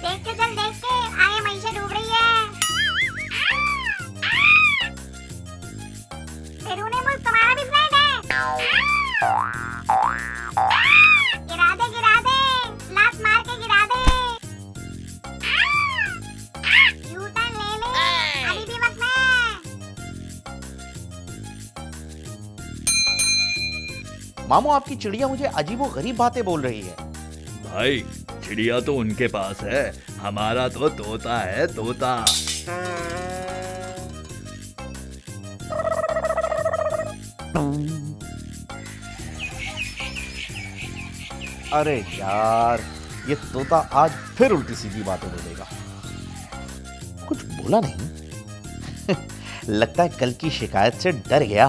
देख के चल, देख के आगे महिषा डूब रही है। फिरूने मुल्क तुम्हारा भी फ्रेंड है। गिरा दे, लात मार के गिरा दे। यू टर्न ले ले, अभी भी मत में। मामू, आपकी चिड़िया मुझे अजीबोगरीब बातें बोल रही है। भाई चिड़िया तो उनके पास है, हमारा तो तोता है, तोता। अरे यार, ये तोता आज फिर उल्टी सीधी बातें बोलेगा। कुछ बोला नहीं। लगता है कल की शिकायत से डर गया।